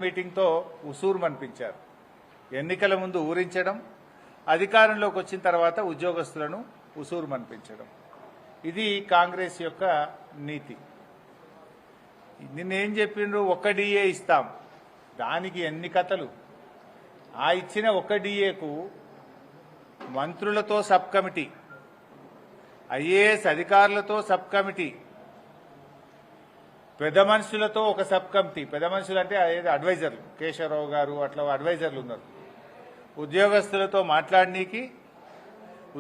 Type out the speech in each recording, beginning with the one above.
మీటింగ్తో ఉసూరు మనిపించారు. ఎన్నికల ముందు ఊరించడం, అధికారంలోకి వచ్చిన తర్వాత ఉద్యోగస్తులను ఉసూరు మనిపించడం. ఇది కాంగ్రెస్ యొక్క నీతి. నిన్నేం చెప్పిండ్రు? ఒక్క డిఏ ఇస్తాం, దానికి ఎన్ని కథలు. ఆ ఇచ్చిన ఒక్క డిఏకు మంత్రులతో సబ్ కమిటీ, ఐఏఎస్ అధికారులతో సబ్ కమిటీ, పెద్ద మనుషులతో ఒక సబ్ కమిటీ. పెద్ద మనుషులు అంటే అడ్వైజర్లు, కేశవరావు గారు అట్లా అడ్వైజర్లు ఉన్నారు. ఉద్యోగస్తులతో మాట్లాడనీకి,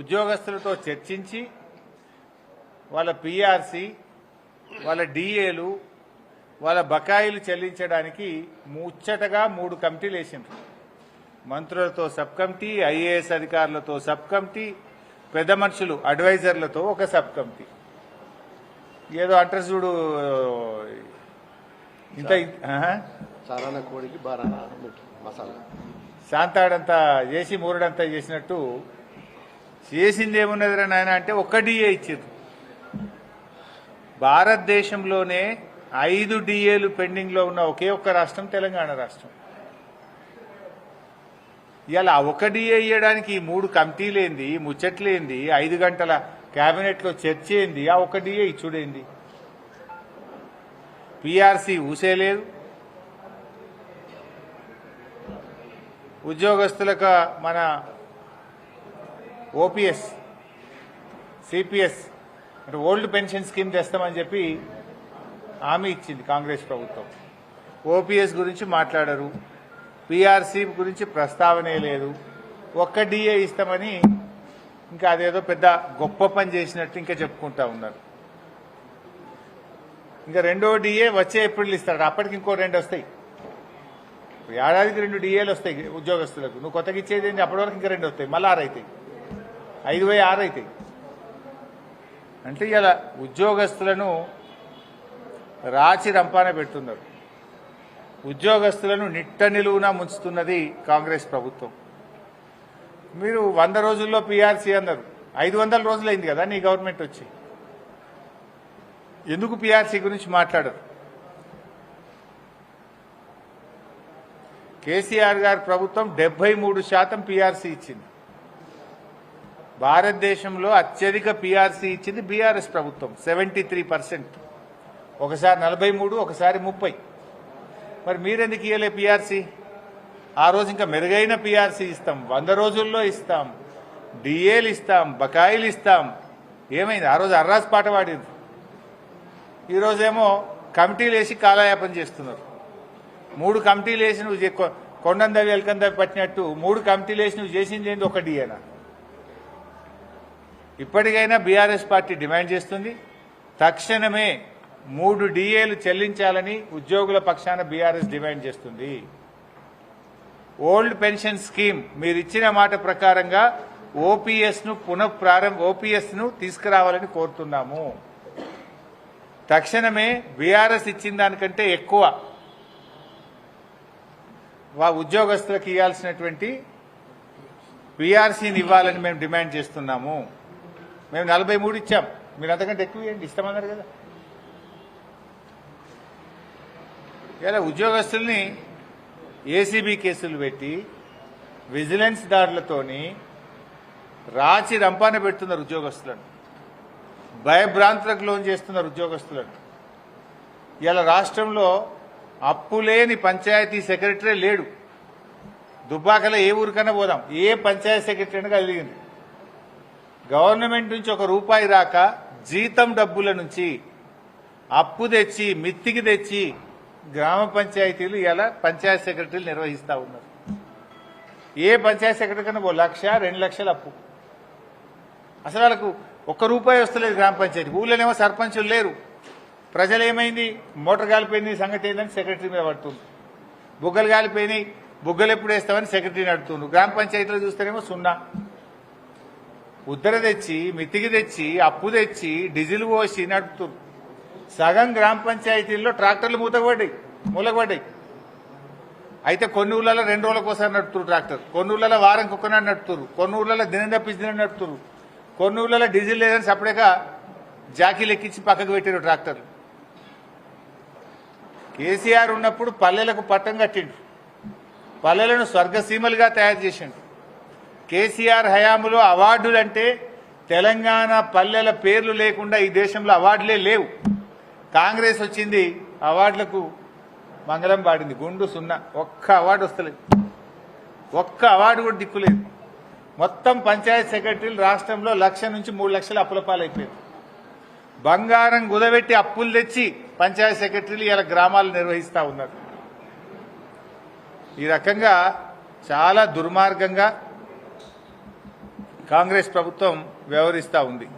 ఉద్యోగస్తులతో చర్చించి వాళ్ళ పిఆర్సి, వాళ్ళ డిఏలు, వాళ్ళ బకాయిలు చెల్లించడానికి ముచ్చటగా 3 కమిటీలు వేసిండ్రు. మంత్రులతో సబ్ కమిటీ, ఐఏఎస్ అధికారులతో సబ్ కమిటీ, పెద్ద మనుషులు అడ్వైజర్లతో ఒక సబ్ కమిటీ. ఏదో అంటారు చూడు, ఇంత కోడికి మసాలా శాంతాడంతా చేసి మూరడంతా చేసినట్టు చేసింది ఏమున్నదిరా నాయన అంటే ఒక్క డిఏ ఇచ్చారు. భారతదేశంలోనే 5 డిఏలు పెండింగ్ లో ఉన్న ఒకే ఒక్క రాష్ట్రం తెలంగాణ రాష్ట్రం. ఇలా ఒక డిఏ ఇవ్వడానికి 3 కమిటీలేంది, ముచ్చట్లేంది, 5 గంటల కేబినెట్ లో చర్చ ఏంది, ఆ ఒక డిఏ ఇచ్చుడేంది. పిఆర్సి ఊసేలేదు. ఉద్యోగస్తులకు మన ఓపీఎస్, సిపిఎస్ అంటే ఓల్డ్ పెన్షన్ స్కీమ్ తెస్తామని చెప్పి హామీ ఇచ్చింది కాంగ్రెస్ ప్రభుత్వం. ఓపీఎస్ గురించి మాట్లాడరు, పిఆర్సి గురించి ప్రస్తావనే లేదు. ఒక్క డిఏ ఇస్తామని ఇంకా అదేదో పెద్ద గొప్ప పని చేసినట్టు ఇంకా చెప్పుకుంటా ఉన్నారు. ఇంకా రెండో డిఏ వచ్చే ఏప్రిల్ ఇస్తాడు, అప్పటికి ఇంకో 2 వస్తాయి. ఏడాదికి 2 డిఏలు వస్తాయి ఉద్యోగస్తులకు. నువ్వు కొత్తగా ఇచ్చేది ఏంటి? అప్పటి వరకు ఇంకా 2 వస్తాయి, మళ్ళీ 6 అవుతాయి, 5/6 అవుతాయి. అంటే ఇలా ఉద్యోగస్తులను రాచి రంపాన పెడుతున్నారు. ఉద్యోగస్తులను నిట్ట నిలువున ముంచుతున్నది కాంగ్రెస్ ప్రభుత్వం. మీరు 100 రోజుల్లో పిఆర్సీ అన్నారు, 500 రోజులైంది కదా నీ గవర్నమెంట్ వచ్చి. ఎందుకు పిఆర్సీ గురించి మాట్లాడరు? కేసీఆర్ గారి ప్రభుత్వం 73% పిఆర్సీ ఇచ్చింది. భారతదేశంలో అత్యధిక పిఆర్సీ ఇచ్చింది బీఆర్ఎస్ ప్రభుత్వం, 73%. ఒకసారి 43, ఒకసారి 30. మరి మీరెందుకు ఇవ్వలే పిఆర్సీ? ఆ రోజు ఇంకా మెరుగైన పిఆర్సీ ఇస్తాం, 100 రోజుల్లో ఇస్తాం, డిఏలు ఇస్తాం, బకాయిలు ఇస్తాం. ఏమైంది? ఆ రోజు అర్రాస్ పాట పాడింది. ఈరోజేమో కమిటీలు వేసి కాలయాపన చేస్తున్నారు. 3 కమిటీలు వేసి నువ్వు కొండందవి ఎల్కందవి పట్టినట్టు 3 కమిటీలు వేసి నువ్వు చేసింది ఏంది? ఒక డిఏనా? ఇప్పటికైనా బీఆర్ఎస్ పార్టీ డిమాండ్ చేస్తుంది, తక్షణమే 3 డిఏలు చెల్లించాలని ఉద్యోగుల పక్షాన బీఆర్ఎస్ డిమాండ్ చేస్తుంది. ఓల్డ్ పెన్షన్ స్కీమ్ మీరు ఇచ్చిన మాట ప్రకారంగా ఓపీఎస్ ను తీసుకురావాలని కోరుతున్నాము. తక్షణమే బీఆర్ఎస్ ఇచ్చిన దానికంటే ఎక్కువ ఉద్యోగస్తులకు ఇవ్వాల్సినటువంటి పిఆర్సీని ఇవ్వాలని మేము డిమాండ్ చేస్తున్నాము. మేము 43 ఇచ్చాం, మీరు అంతకంటే ఎక్కువ ఇవ్వండి, ఇస్తామన్నారు కదా. ఇలా ఉద్యోగస్తుల్ని ఏసీబీ కేసులు పెట్టి విజిలెన్స్ దాడులతోని రాచి రంపాన పెడుతున్నారు ఉద్యోగస్తులను, భయభ్రాంతులకు లోన్ చేస్తున్నారు ఉద్యోగస్తులను. ఇలా రాష్ట్రంలో అప్పులేని పంచాయతీ సెక్రటరీ లేడు. దుబ్బాకలో ఏ ఊరికైనా పోదాం, ఏ పంచాయతీ సెక్రటరీ కలిగింది. గవర్నమెంట్ నుంచి ₹1 రాక జీతం డబ్బుల నుంచి అప్పు తెచ్చి మిత్తికి తెచ్చి గ్రామ పంచాయతీలు ఇలా పంచాయతీ సెక్రటరీలు నిర్వహిస్తా ఉన్నారు. ఏ పంచాయతీ సెక్రటరీ కన్నా ₹1,00,000, 2 లక్షలు అప్పు. అసలు వాళ్ళకు ₹1 వస్తలేదు గ్రామ పంచాయతీ. ఊళ్ళోనేమో సర్పంచులు లేరు. ప్రజలు ఏమైంది? మోటార్ కాలిపోయింది సంగతి ఏందని సెక్రటరీ మీద పడుతుంది. బుగ్గలు కాలిపోయినాయి, బుగ్గలు ఎప్పుడు వేస్తామని సెక్రటరీని అడుగుతుండ్రు. గ్రామ పంచాయతీలో చూస్తేనేమో 0. ఉద్దర తెచ్చి మితికి తెచ్చి అప్పు తెచ్చి డీజిల్ పోసి నడుపుతున్నారు. సగం గ్రామ పంచాయతీల్లో ట్రాక్టర్లు మూలగబడ్డాయి. అయితే కొన్ని ఊళ్ళలో 2 రోజులకు ఒకసారి నడుపుతున్నారు ట్రాక్టర్, కొన్ని ఊళ్ళలో వారానికి ఒక్కనాడు నడుపుతున్నారు, కొన్ని ఊళ్ళలో దినం తప్పించి దినం నడుపుతున్నారు, కొన్ని ఊళ్ళలో డీజిల్ లేదని సపరేట్గా జాకీలు ఎక్కించి పక్కకు పెట్టారు ట్రాక్టర్లు. కేసీఆర్ ఉన్నప్పుడు పల్లెలకు పట్టం కట్టిండు, పల్లెలను స్వర్గసీమలుగా తయారు చేసిండు. కేసీఆర్ హయాంలో అవార్డులంటే తెలంగాణ పల్లెల పేర్లు లేకుండా ఈ దేశంలో అవార్డులే లేవు. కాంగ్రెస్ వచ్చింది, అవార్డులకు మంగళం పాడింది, గుండు సున్నా, ఒక్క అవార్డు వస్తలేదు, ఒక్క అవార్డు కూడా దిక్కులేదు. మొత్తం పంచాయత్ సెక్రటరీలు రాష్ట్రంలో 1,00,000 నుంచి 3 లక్షల అప్పుల పాలైపోయారు. బంగారం కుదబెట్టి అప్పులు తెచ్చి పంచాయత్ సెక్రటరీలు ఇలా గ్రామాలు నిర్వహిస్తూ ఉన్నారు. ఈ రకంగా చాలా దుర్మార్గంగా కాంగ్రెస్ ప్రభుత్వం వ్యవహరిస్తూ ఉంది.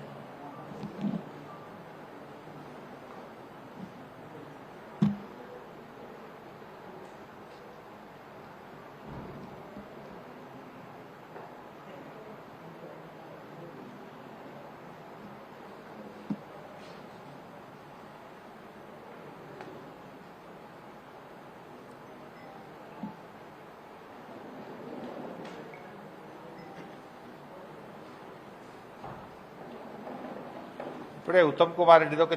ఇప్పుడే ఉత్తమ్ కుమార్ రెడ్డిది ఒక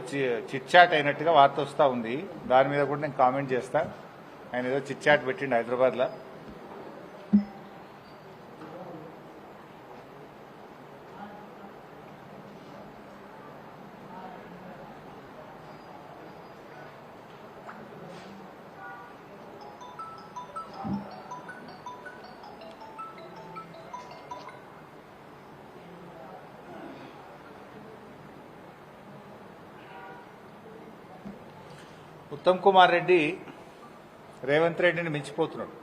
చిట్ చాట్ అయినట్టుగా వార్త వస్తూ ఉంది. దాని మీద కూడా నేను కామెంట్ చేస్తా. ఆయన ఏదో చిట్ చాట్ పెట్టిండు హైదరాబాద్లో. ఉత్తమ్ కుమార్ రెడ్డి రేవంత్ రెడ్డిని మించిపోతున్నాడు.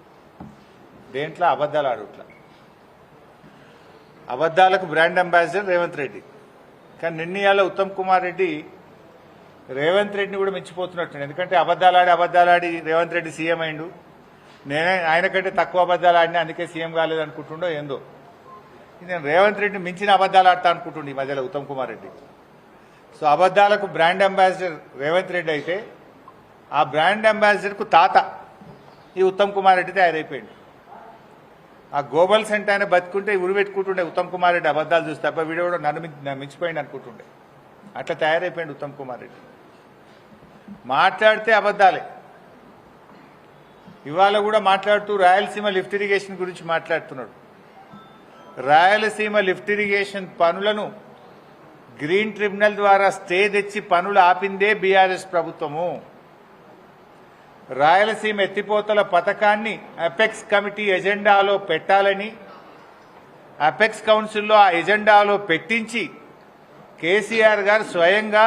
దేంట్లో అబద్దాలు ఆడుట్లా, అబద్దాలకు బ్రాండ్ అంబాసిడర్ రేవంత్ రెడ్డి. కానీ నిన్నయాల ఉత్తమ్ కుమార్ రెడ్డి రేవంత్ రెడ్డిని కూడా మించిపోతున్నట్టు. ఎందుకంటే అబద్దాలాడి రేవంత్ రెడ్డి సీఎం అయిండు. నేనే ఆయన కంటే తక్కువ అబద్దాలు ఆడినా అందుకే సీఎం కాలేదు అనుకుంటుండో ఏందో. నేను రేవంత్ రెడ్డిని మించిన అబద్దాలు ఆడతా అనుకుంటుండే ఈ మధ్యలో ఉత్తమ్ కుమార్ రెడ్డి. సో అబద్దాలకు బ్రాండ్ అంబాసిడర్ రేవంత్ రెడ్డి అయితే ఆ బ్రాండ్ అంబాసిడర్కు తాత ఈ ఉత్తమ్ కుమార్ రెడ్డి తయారైపోయింది. ఆ గోబల్స్ అంటే ఆయన బతుకుంటే ఉరి పెట్టుకుంటుండే ఉత్తమ్ కుమార్ రెడ్డి అబద్దాలు చూస్తే అబ్బా వీడియో కూడా నన్ను మించిపోయింది అనుకుంటుండే. అట్లా తయారైపోయింది ఉత్తమ్ కుమార్ రెడ్డి. మాట్లాడితే అబద్దాలే. ఇవాళ కూడా మాట్లాడుతూ రాయలసీమ లిఫ్ట్ ఇరిగేషన్ గురించి మాట్లాడుతున్నాడు. రాయలసీమ లిఫ్ట్ ఇరిగేషన్ పనులను గ్రీన్ ట్రిబ్యునల్ ద్వారా స్టే తెచ్చి పనులు ఆపిందే బీఆర్ఎస్ ప్రభుత్వము. రాయలసీమ ఎత్తిపోతల పథకాన్ని అపెక్స్ కమిటీ ఎజెండాలో పెట్టాలని అపెక్స్ కౌన్సిల్లో ఆ ఎజెండాలో పెట్టించి కేసీఆర్ గారు స్వయంగా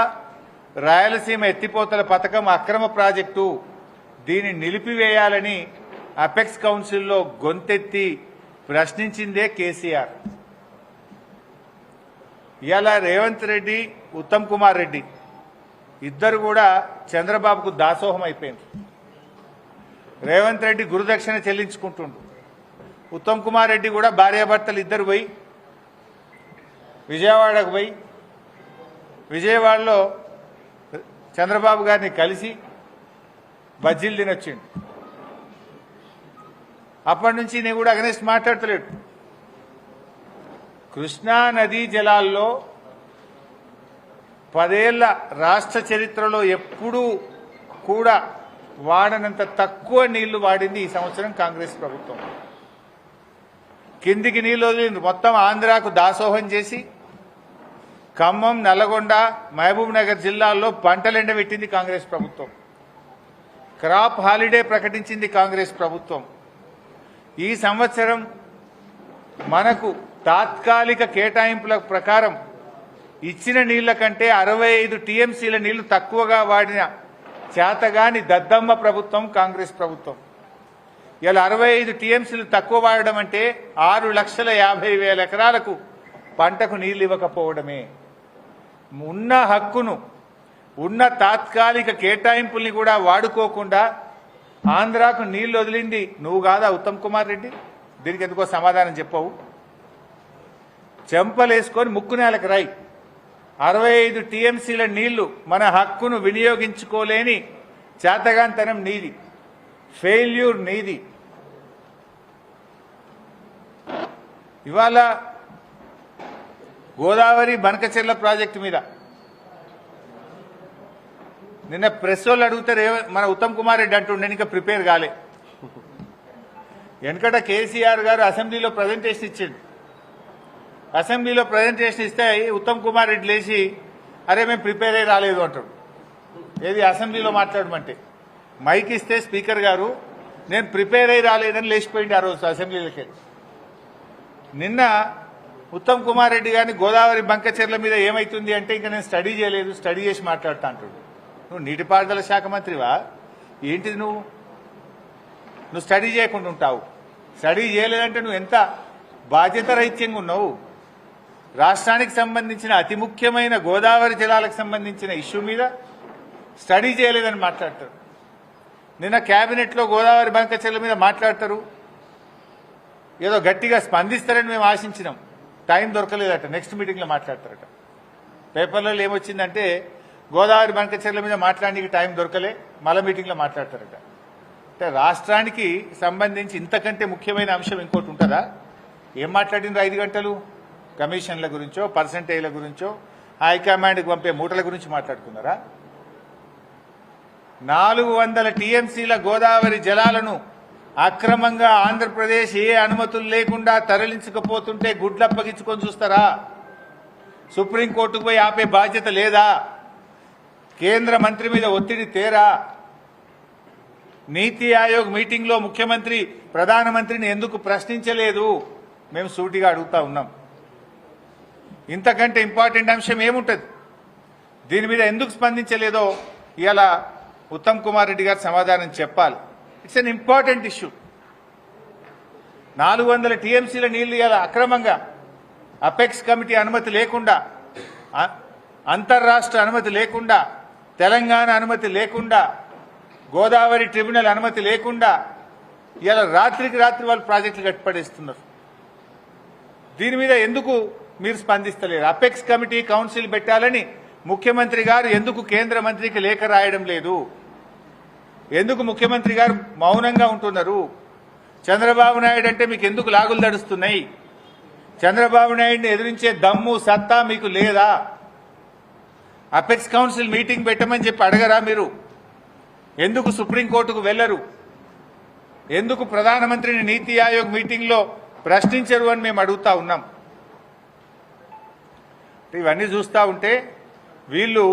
రాయలసీమ ఎత్తిపోతల పథకం అక్రమ ప్రాజెక్టు, దీన్ని నిలిపివేయాలని అపెక్స్ కౌన్సిల్లో గొంతెత్తి ప్రశ్నించిందే కేసీఆర్. ఇవాళ రేవంత్ రెడ్డి, ఉత్తమ్ కుమార్ రెడ్డి ఇద్దరు కూడా చంద్రబాబుకు దాసోహం అయిపోయింది. రేవంత్ రెడ్డి గురుదక్షిణ చెల్లించుకుంటుండు. ఉత్తమ్ కుమార్ రెడ్డి కూడా భార్యాభర్తలు ఇద్దరు పోయి విజయవాడకు పోయి విజయవాడలో చంద్రబాబు గారిని కలిసి బజ్జీలు తినొచ్చిండు. అప్పటి నుంచి నేను కూడా అగనెస్ట్ మాట్లాడతలేడు. కృష్ణా నదీ జలాల్లో 10 ఏళ్ల రాష్ట్ర చరిత్రలో ఎప్పుడూ కూడా వాడనంత తక్కువ నీళ్లు వాడింది ఈ సంవత్సరం కాంగ్రెస్ ప్రభుత్వం. కిందికి నీళ్లు వదిలింది. మొత్తం ఆంధ్రాకు దాసోహం చేసి ఖమ్మం, నల్లగొండ, మహబూబ్ నగర్ జిల్లాల్లో పంటలు ఎండబెట్టింది కాంగ్రెస్ ప్రభుత్వం. క్రాప్ హాలిడే ప్రకటించింది కాంగ్రెస్ ప్రభుత్వం. ఈ సంవత్సరం మనకు తాత్కాలిక కేటాయింపుల ప్రకారం ఇచ్చిన నీళ్ల కంటే 65 టీఎంసీల నీళ్లు తక్కువగా వాడిన చేతగాని దద్దమ్మ ప్రభుత్వం కాంగ్రెస్ ప్రభుత్వం. ఇలా 65 టీఎంసీలు తక్కువ వాడడం అంటే 6,50,000 ఎకరాలకు పంటకు నీళ్లు ఇవ్వకపోవడమే. ఉన్న హక్కును, ఉన్న తాత్కాలిక కేటాయింపుల్ని కూడా వాడుకోకుండా ఆంధ్రాకు నీళ్లు వదిలింది నువ్వు కాదా ఉత్తమ్ కుమార్ రెడ్డి? దీనికి ఎందుకో సమాధానం చెప్పవు. చెంపలేసుకొని ముక్కు నేలకు రాయి. 65 టీఎంసీల నీళ్లు మన హక్కును వినియోగించుకోలేని చేతగాంతనం నీది, ఫెయిల్యూర్ నీది. ఇవాళ గోదావరి బనకచెర్ల ప్రాజెక్టు మీద నిన్న ప్రెస్ వాళ్ళు అడుగుతారు మన ఉత్తమ్ కుమార్ రెడ్డి అంటుండే ఇంకా ప్రిపేర్ కాలే. వెనకట కేసీఆర్ గారు అసెంబ్లీలో ప్రజెంటేషన్ ఇచ్చిండు. అసెంబ్లీలో ప్రజెంటేషన్ ఇస్తే ఉత్తమ్ కుమార్ రెడ్డి లేచి అరే మేము ప్రిపేర్ అయ్యి రాలేదు అంటాడు. ఏది అసెంబ్లీలో మాట్లాడమంటే మైక్ ఇస్తే స్పీకర్ గారు నేను ప్రిపేర్ అయ్యి రాలేదని లేచిపోయింది ఆ రోజు అసెంబ్లీలోకి. నిన్న ఉత్తమ్ కుమార్ రెడ్డి గారిని గోదావరి బంకచెర్ల మీద ఏమైతుంది అంటే ఇంకా నేను స్టడీ చేయలేదు, స్టడీ చేసి మాట్లాడుతా అంటాడు. నువ్వు నీటిపారుదల శాఖ మంత్రివా ఏంటిది? నువ్వు స్టడీ చేయకుండా ఉంటావు. స్టడీ చేయలేదంటే నువ్వు ఎంత బాధ్యత రహిత్యంగా ఉన్నావు. రాష్ట్రానికి సంబంధించిన అతి ముఖ్యమైన గోదావరి జలాలకు సంబంధించిన ఇష్యూ మీద స్టడీ చేయలేదని మాట్లాడతారు. నిన్న కేబినెట్లో గోదావరి బంకచెర్ల మీద మాట్లాడతారు, ఏదో గట్టిగా స్పందిస్తారని మేము ఆశించినాం. టైం దొరకలేదట, నెక్స్ట్ మీటింగ్లో మాట్లాడతారట. పేపర్లలో ఏమొచ్చిందంటే గోదావరి బంకచెర్ల మీద మాట్లాడడానికి టైం దొరకలే, మళ్ళా మీటింగ్లో మాట్లాడతారట. అంటే రాష్ట్రానికి సంబంధించి ఇంతకంటే ముఖ్యమైన అంశం ఇంకోటి ఉంటుందా? ఏం మాట్లాడినారు 5 గంటలు? కమిషన్ల గురించో, పర్సంటేజ్ల గురించో, హైకమాండ్కి పంపే మూటల గురించి మాట్లాడుకున్నారా? 400 టీఎంసీల గోదావరి జలాలను అక్రమంగా ఆంధ్రప్రదేశ్ ఏ అనుమతులు లేకుండా తరలించకపోతుంటే గుడ్లప్పగించుకొని చూస్తారా? సుప్రీంకోర్టుకు పోయి ఆపే బాధ్యత లేదా? కేంద్ర మంత్రి మీద ఒత్తిడి తేరా? నీతి ఆయోగ్ మీటింగ్ లో ముఖ్యమంత్రి ప్రధానమంత్రిని ఎందుకు ప్రశ్నించలేదు? మేము సూటిగా అడుగుతా ఉన్నాం. ఇంతకంటే ఇంపార్టెంట్ అంశం ఏముంటది? దీని మీద ఎందుకు స్పందించలేదో ఇలా ఉత్తమ్ కుమార్ రెడ్డి గారు సమాధానం చెప్పాలి. It's an important issue. 400 టీఎంసీల నీళ్లు ఇలా అక్రమంగా అపెక్స్ కమిటీ అనుమతి లేకుండా, అంతర్రాష్ట్ర అనుమతి లేకుండా, తెలంగాణ అనుమతి లేకుండా, గోదావరి ట్రిబ్యునల్ అనుమతి లేకుండా ఇలా రాత్రికి రాత్రి వాళ్ళు ప్రాజెక్టులు కట్టిపడేస్తున్నారు. దీని మీద ఎందుకు మీరు స్పందిస్తలేరు? అపెక్స్ కమిటీ కౌన్సిల్ పెట్టాలని ముఖ్యమంత్రి గారు ఎందుకు కేంద్ర మంత్రికి లేఖ రాయడం లేదు? ఎందుకు ముఖ్యమంత్రి గారు మౌనంగా ఉంటున్నారు? చంద్రబాబు నాయుడు అంటే మీకు ఎందుకు లాగులు దడుస్తున్నాయి? చంద్రబాబు నాయుడిని ఎదిరించే దమ్ము సత్తా మీకు లేదా? అపెక్స్ కౌన్సిల్ మీటింగ్ పెట్టమని చెప్పి అడగరా మీరు? ఎందుకు సుప్రీంకోర్టుకు వెళ్లరు? ఎందుకు ప్రధానమంత్రిని నీతి ఆయోగ్ మీటింగ్ లో ప్రశ్నించరు అని మేము అడుగుతా ఉన్నాం. ఇవన్నీ చూస్తా ఉంటే వీళ్ళు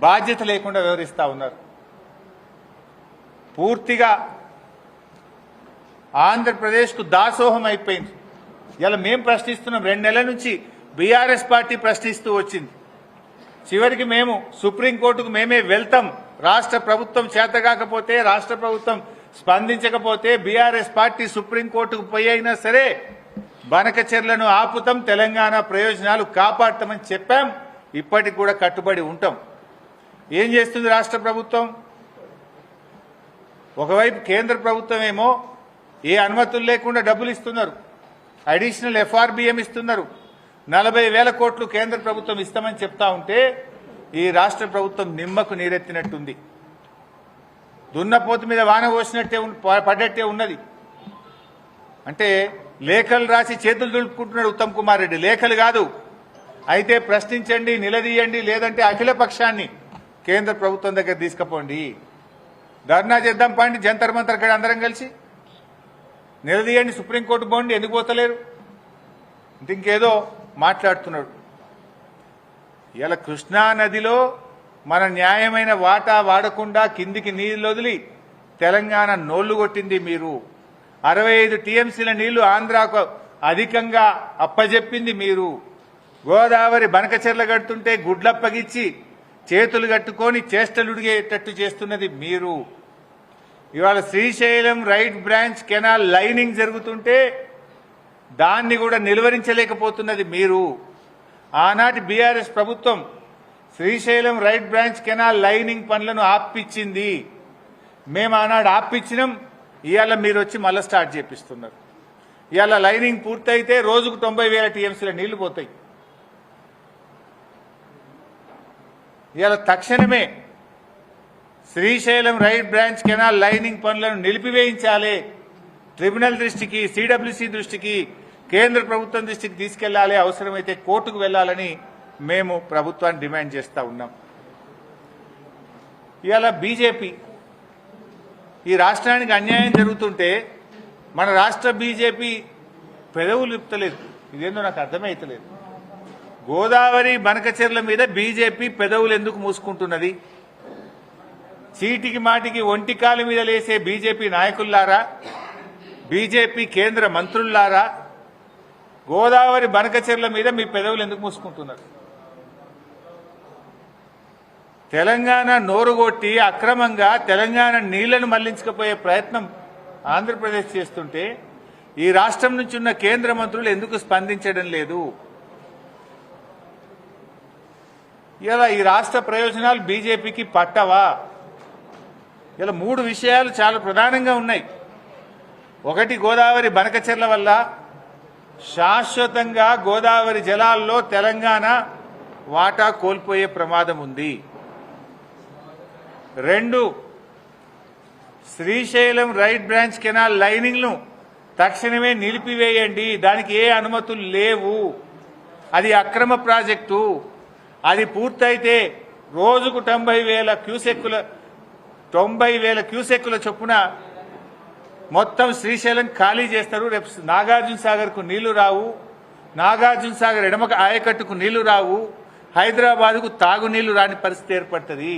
బాధ్యత లేకుండా వ్యవహరిస్తా ఉన్నారు. పూర్తిగా ఆంధ్రప్రదేశ్కు దాసోహం అయిపోయింది. ఇలా మేము ప్రశ్నిస్తున్నాం. 2 నెలల నుంచి బీఆర్ఎస్ పార్టీ ప్రశ్నిస్తూ వచ్చింది. చివరికి మేము సుప్రీంకోర్టుకు మేమే వెళ్తాం. రాష్ట్ర ప్రభుత్వం చేతగాకపోతే, రాష్ట్ర ప్రభుత్వం స్పందించకపోతే బీఆర్ఎస్ పార్టీ సుప్రీంకోర్టుకు పోయి అయినా సరే బనకచెర్లను ఆపుతాం, తెలంగాణ ప్రయోజనాలు కాపాడతామని చెప్పాం. ఇప్పటికి కూడా కట్టుబడి ఉంటాం. ఏం చేస్తుంది రాష్ట్ర ప్రభుత్వం? ఒకవైపు కేంద్ర ప్రభుత్వం ఏమో ఏ అనుమతులు లేకుండా డబ్బులు ఇస్తున్నారు, అడిషనల్ ఎఫ్ఆర్బిఎం ఇస్తున్నారు, 40,000 కోట్లు కేంద్ర ప్రభుత్వం ఇస్తామని చెప్తా ఉంటే ఈ రాష్ట్ర ప్రభుత్వం నిమ్మకు నీరెత్తినట్టుంది. దున్నపోతు మీద వాన పోసినట్టే పడ్డట్టే ఉన్నది. అంటే లేఖలు రాసి చేతులు దులుపుకుంటున్నాడు ఉత్తమ్ కుమార్ రెడ్డి. లేఖలు కాదు, అయితే ప్రశ్నించండి, నిలదీయండి, లేదంటే అఖిల పక్షాన్ని కేంద్ర ప్రభుత్వం దగ్గర తీసుకుపోండి, ధర్నా చేద్దాం పండి, జంతర్ మంతర్ కాడ అందరం కలిసి నిలదీయండి, సుప్రీంకోర్టు పోండి. ఎందుకు పోతలేరు? ఇంకేదో మాట్లాడుతున్నాడు. ఇలా కృష్ణా నదిలో మన న్యాయమైన వాటా వాడకుండా కిందికి నీళ్లు వదిలి తెలంగాణ నోళ్లు కొట్టింది మీరు. 65 టీఎంసీల నీళ్లు ఆంధ్రాకు అధికంగా అప్పజెప్పింది మీరు. గోదావరి బనకచెర్ల కడుతుంటే గుడ్లప్పగిచ్చి చేతులు కట్టుకొని చేష్టలుడిగేటట్టు చేస్తున్నది మీరు. ఇవాళ Srisailam right branch canal lining జరుగుతుంటే దాన్ని కూడా నిలువరించలేకపోతున్నది మీరు. ఆనాటి బీఆర్ఎస్ ప్రభుత్వం Srisailam right branch canal lining పనులను ఆపిచ్చింది. మేము ఆనాడు ఆపిచ్చినాం. ఇవాళ మీరు వచ్చి మళ్ళీ స్టార్ట్ చేపిస్తున్నారు. ఇవాళ లైనింగ్ పూర్తయితే రోజుకు 90,000 టీఎంసీల నీళ్లు పోతాయి. ఇవాళ తక్షణమే Srisailam right branch canal lining పనులను నిలిపివేయించాలి. ట్రిబ్యునల్ దృష్టికి, సిడబ్ల్యూసీ దృష్టికి, కేంద్ర ప్రభుత్వం దృష్టికి తీసుకెళ్లాలి. అవసరమైతే కోర్టుకు వెళ్లాలని మేము ప్రభుత్వాన్ని డిమాండ్ చేస్తా ఉన్నాం. ఇవాళ బీజేపీ ఈ రాష్ట్రానికి అన్యాయం జరుగుతుంటే మన రాష్ట్ర బీజేపీ పెదవులు ఇప్పలేదు. ఇదేందో నాకు అర్థమైతలేదు. గోదావరి బనకచెర్ల మీద బీజేపీ పెదవులు ఎందుకు మూసుకుంటున్నది? చీటికి మాటికి ఒంటికాలి మీద లేసే బీజేపీ నాయకుల్లారా, బీజేపీ కేంద్ర మంత్రుల్లారా, గోదావరి బనకచెర్ల మీద మీ పెదవులు ఎందుకు మూసుకుంటున్నారు? తెలంగాణ నోరుగొట్టి అక్రమంగా తెలంగాణ నీళ్లను మళ్లించకపోయే ప్రయత్నం ఆంధ్రప్రదేశ్ చేస్తుంటే ఈ రాష్ట్రం నుంచి ఉన్న కేంద్ర మంత్రులు ఎందుకు స్పందించడం లేదు? ఇలా ఈ రాష్ట్ర ప్రయోజనాలు బీజేపీకి పట్టవా? ఇలా 3 విషయాలు చాలా ప్రధానంగా ఉన్నాయి. ఒకటి, గోదావరి బనకచెర్ల వల్ల శాశ్వతంగా గోదావరి జలాల్లో తెలంగాణ వాటా కోల్పోయే ప్రమాదం ఉంది. 2, Srisailam right branch canal lining ను తక్షణమే నిలిపివేయండి. దానికి ఏ అనుమతులు లేవు. అది అక్రమ ప్రాజెక్టు. అది పూర్తయితే రోజుకు 90,000 క్యూసెక్కుల చొప్పున మొత్తం శ్రీశైలం ఖాళీ చేస్తారు. రేపు నాగార్జున సాగర్ కు నీళ్లు రావు. నాగార్జున సాగర్ ఎడమ ఆయకట్టుకు నీళ్లు రావు. హైదరాబాద్కు తాగునీళ్లు రాని పరిస్థితి ఏర్పడుతుంది.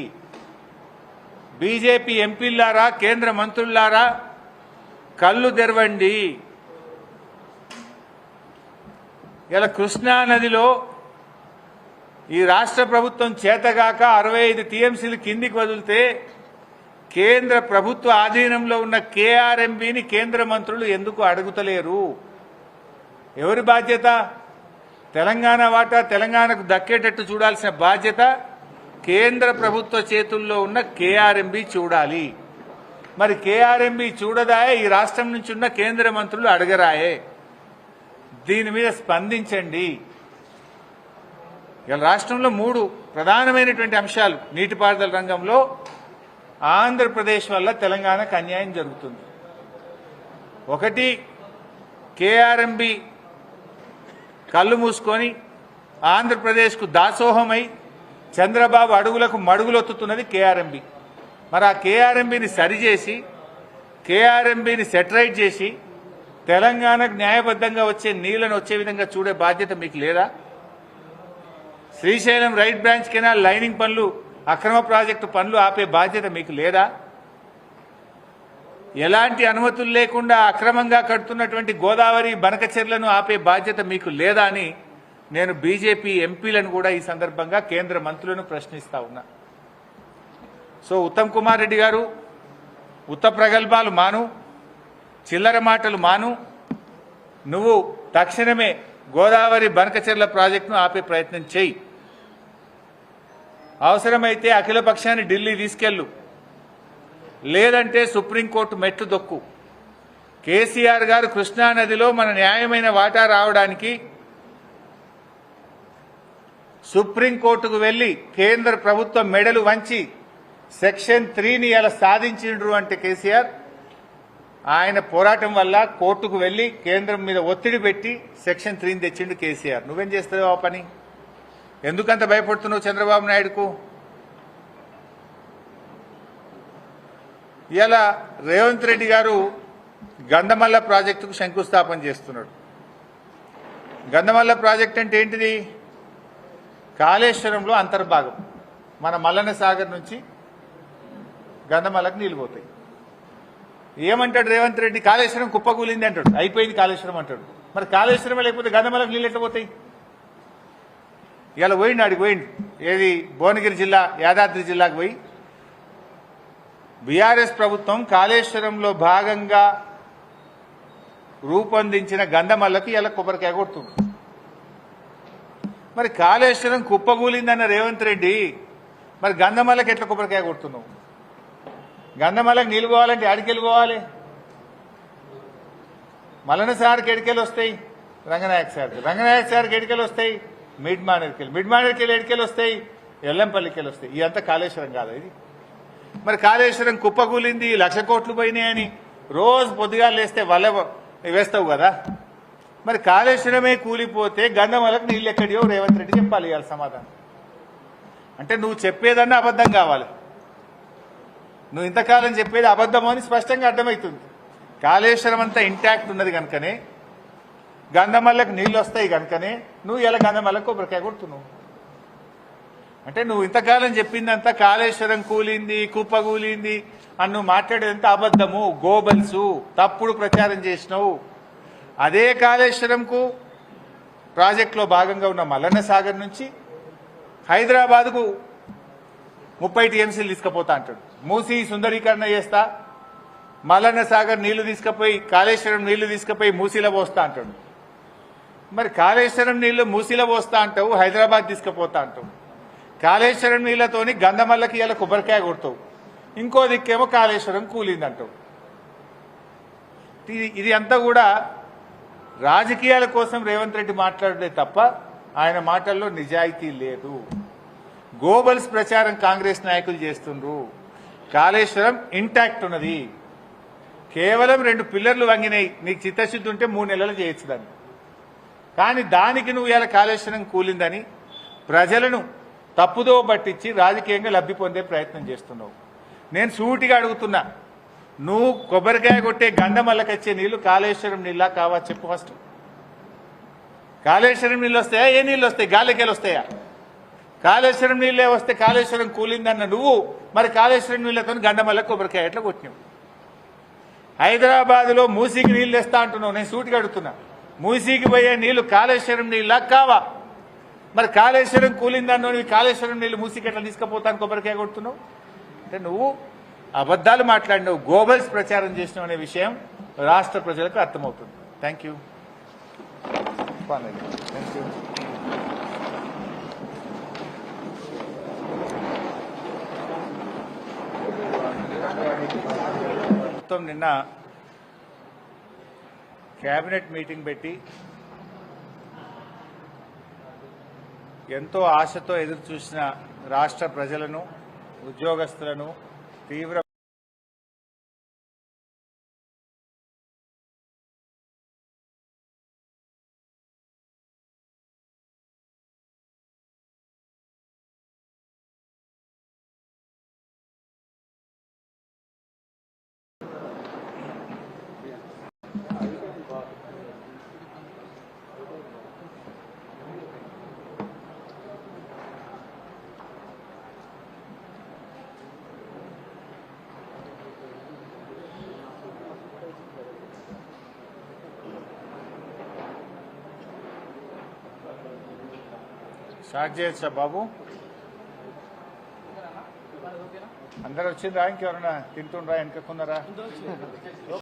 బీజేపీ ఎంపీలారా, కేంద్ర మంత్రులారా, కళ్ళు తెరవండి. ఇలా కృష్ణా నదిలో ఈ రాష్ట్ర ప్రభుత్వం చేతగాక 65 టీఎంసీలు కిందికి వదిలితే కేంద్ర ప్రభుత్వ ఆధీనంలో ఉన్న కేఆర్ఎంబీని కేంద్ర మంత్రులు ఎందుకు అడుగుతలేరు? ఎవరి బాధ్యత? తెలంగాణ వాటా తెలంగాణకు దక్కేటట్టు చూడాల్సిన బాధ్యత కేంద్ర ప్రభుత్వ చేతుల్లో ఉన్న కేఆర్ఎంబీ చూడాలి. మరి కేఆర్ఎంబీ చూడదాయే, ఈ రాష్ట్రం నుంచి ఉన్న కేంద్ర మంత్రులు అడగరాయే. దీని మీద స్పందించండి. ఇలా రాష్ట్రంలో 3 ప్రధానమైనటువంటి అంశాలు. నీటిపారుదల రంగంలో ఆంధ్రప్రదేశ్ వల్ల తెలంగాణకు అన్యాయం జరుగుతుంది. ఒకటి, కేఆర్ఎంబీ కళ్ళు మూసుకొని ఆంధ్రప్రదేశ్కు దాసోహమై చంద్రబాబు అడుగులకు మడుగులొత్తుతున్నది కేఆర్ఎంబీ. మరి ఆ కేఆర్ఎంబీని సరిచేసి, కేఆర్ఎంబీని సెటరైట్ చేసి తెలంగాణకు న్యాయబద్ధంగా వచ్చే నీళ్లను వచ్చే విధంగా చూడే బాధ్యత మీకు లేదా? Srisailam right branch canal lining పనులు, అక్రమ ప్రాజెక్టు పనులు ఆపే బాధ్యత మీకు లేదా? ఎలాంటి అనుమతులు లేకుండా అక్రమంగా కడుతున్నటువంటి గోదావరి బనకచెర్లను ఆపే బాధ్యత మీకు లేదా అని నేను బీజేపీ ఎంపీలను కూడా ఈ సందర్భంగా కేంద్ర మంత్రులను ప్రశ్నిస్తా ఉన్నా. సో ఉత్తమ్ కుమార్ రెడ్డి గారు, ఉత్త ప్రగల్భాలు మాను, చిల్లర మాటలు మాను. నువ్వు తక్షణమే గోదావరి బనకచెర్ల ప్రాజెక్టును ఆపే ప్రయత్నం చేయి. అవసరమైతే అఖిల పక్షాన్ని ఢిల్లీ తీసుకెళ్ళు, లేదంటే సుప్రీంకోర్టు మెట్లు దొక్కు. కేసీఆర్ గారు కృష్ణానదిలో మన న్యాయమైన వాటా రావడానికి సుప్రీంకోర్టుకు వెళ్లి కేంద్ర ప్రభుత్వం మెడలు వంచి సెక్షన్ 3ని ఇలా సాధించిండ్రు అంటే కేసీఆర్ ఆయన పోరాటం వల్ల కోర్టుకు వెళ్లి కేంద్రం మీద ఒత్తిడి పెట్టి సెక్షన్ 3ని తెచ్చిండు కేసీఆర్. నువ్వేం చేస్తావు ఆ పని? ఎందుకంత భయపడుతున్నావు చంద్రబాబు నాయుడుకు? ఇలా రేవంత్ రెడ్డి గారు గంధమల్ల ప్రాజెక్టుకు శంకుస్థాపన చేస్తున్నాడు. గంధమల్ల ప్రాజెక్ట్ అంటే ఏంటిది? కాళేశ్వరంలో అంతర్భాగం. మన మల్లన్న సాగర్ నుంచి గంధమల్లకు నీళ్లు పోతాయి. ఏమంటాడు రేవంత్ రెడ్డి? కాళేశ్వరం కుప్పకూలింది అంటాడు, అయిపోయింది కాళేశ్వరం అంటాడు. మరి కాళేశ్వరం లేకపోతే గంధమల్లకు నీళ్ళు ఎట్లా పోతాయి? ఇలా పోయిండు, ఆడికి పోయిండు. ఏది? భువనగిరి జిల్లా, యాదాద్రి జిల్లాకు పోయి బీఆర్ఎస్ ప్రభుత్వం కాళేశ్వరంలో భాగంగా రూపొందించిన గంధమల్లకు ఇలా కొబ్బరికాయ కొడుతుంది. మరి కాళేశ్వరం కుప్పకూలిందన్న రేవంత్ రెడ్డి మరి గంధమల్లకు ఎట్లా కొబ్బరికాయ కొడుతున్నావు? గంధమల్లకు నీళ్ళు పోవాలంటే ఆడికెళ్ళి పోవాలి. మల్లన్న సార్కి ఎడికెళ్ళి వస్తాయి, రంగనాయక్ సార్కి ఎడికెళ్ళి వస్తాయి, మిడ్ మానేర్కెళ్ళి ఎడికెళ్ళి వస్తాయి, ఎల్లంపల్లికి వెళ్ళి వస్తాయి. ఇదంతా కాళేశ్వరం కాదు ఇది. మరి కాళేశ్వరం కుప్పకూలింది, 1,00,000 కోట్లు పోయినాయని రోజు పొద్దుగా లేస్తే వల్ల వేస్తావు కదా. మరి కాళేశ్వరమే కూలిపోతే గంధమల్లకు నీళ్ళు ఎక్కడియో రేవంత్ రెడ్డి చెప్పాలి ఇవాళ సమాధానం. అంటే నువ్వు చెప్పేదన్నా అబద్ధం కావాలి. నువ్వు ఇంతకాలం చెప్పేది అబద్ధమో అని స్పష్టంగా అర్థమవుతుంది. కాళేశ్వరం అంతా ఇంటాక్ట్ ఉన్నది కనుకనే, గంధమల్లకు నీళ్లు వస్తాయి కనుకనే నువ్వు ఇలా గంధమల్లకు కొబ్బరికాయ కొడుతున్నావు. అంటే నువ్వు ఇంతకాలం చెప్పిందంతా కాళేశ్వరం కూలింది, కుప్ప కూలింది అని నువ్వు మాట్లాడేదంతా అబద్ధము, గోబల్సు, తప్పుడు ప్రచారం చేసినావు. అదే కాళేశ్వరంకు ప్రాజెక్టులో భాగంగా ఉన్న మల్లన్న సాగర్ నుంచి హైదరాబాద్కు 30 టీఎంసీలు తీసుకుపోతా అంటాడు. మూసి సుందరీకరణ చేస్తా, మల్లన్న సాగర్ నీళ్లు తీసుకుపోయి కాళేశ్వరం నీళ్లు తీసుకుపోయి మూసీలో పోస్తా అంటాడు. మరి కాళేశ్వరం నీళ్లు మూసీలో పోస్తా అంటావు, హైదరాబాద్ తీసుకుపోతా అంటావు. కాళేశ్వరం నీళ్లతోని గంధమల్లకి ఇలా కొబ్బరికాయ కొడతావు, ఇంకో దిక్కేమో కాళేశ్వరం కూలిందంటావు. ఇది అంతా కూడా రాజకీయాల కోసం రేవంత్ రెడ్డి మాట్లాడే తప్ప ఆయన మాటల్లో నిజాయితీ లేదు. గోబల్స్ ప్రచారం కాంగ్రెస్ నాయకులు చేస్తుండ్రు. కాళేశ్వరం ఇంటాక్ట్ ఉన్నది, కేవలం 2 పిల్లర్లు వంగినాయి. నీకు చిత్తశుద్ధి ఉంటే 3 నెలలు చేయొచ్చు దాన్ని. కానీ దానికి నువ్వు ఇలా కాళేశ్వరం కూలిందని ప్రజలను తప్పుదో పట్టించి రాజకీయంగా లబ్ధి పొందే ప్రయత్నం చేస్తున్నావు. నేను సూటిగా అడుగుతున్నా, నువ్వు కొబ్బరికాయ కొట్టే గంధమల్లకొచ్చే నీళ్లు కాళేశ్వరం నీళ్ళ కావా చెప్పు ఫస్ట్. కాళేశ్వరం నీళ్ళు వస్తాయా? ఏ నీళ్ళు వస్తాయి? గాలికెళ్ళి వస్తాయా? కాళేశ్వరం నీళ్ళే వస్తే కాళేశ్వరం కూలిందన్న నువ్వు మరి కాళేశ్వరం నీళ్లతో గంధమల్ల కొబ్బరికాయ ఎట్లా కొట్టినావు? హైదరాబాద్లో మూసీకి నీళ్ళు తెస్తా అంటున్నావు. నేను సూటిగా అడుగుతున్నా, మూసీకి పోయే నీళ్లు కాళేశ్వరం నీళ్ళ కావా? మరి కాళేశ్వరం కూలిందన్న కాళేశ్వరం నీళ్లు మూసీకి ఎట్లా తీసుకుపోతాను కొబ్బరికాయ కొడుతున్నావు? అంటే నువ్వు అబద్దాలు మాట్లాడినావు, గోబల్స్ ప్రచారం చేసినావు అనే విషయం రాష్ట్ర ప్రజలకు అర్థమవుతుంది. Thank you. నిన్న కేబినెట్ మీటింగ్ పెట్టి ఎంతో ఆశతో ఎదురు చూసిన రాష్ట్ర ప్రజలను, ఉద్యోగస్తులను తీవ్ర స్టార్ట్ చేయొచ్చా బాబు? అందరు వచ్చిండ్రా? ఇంకెవరన్నా తింటుండ్రా? వెనకకున్నారా?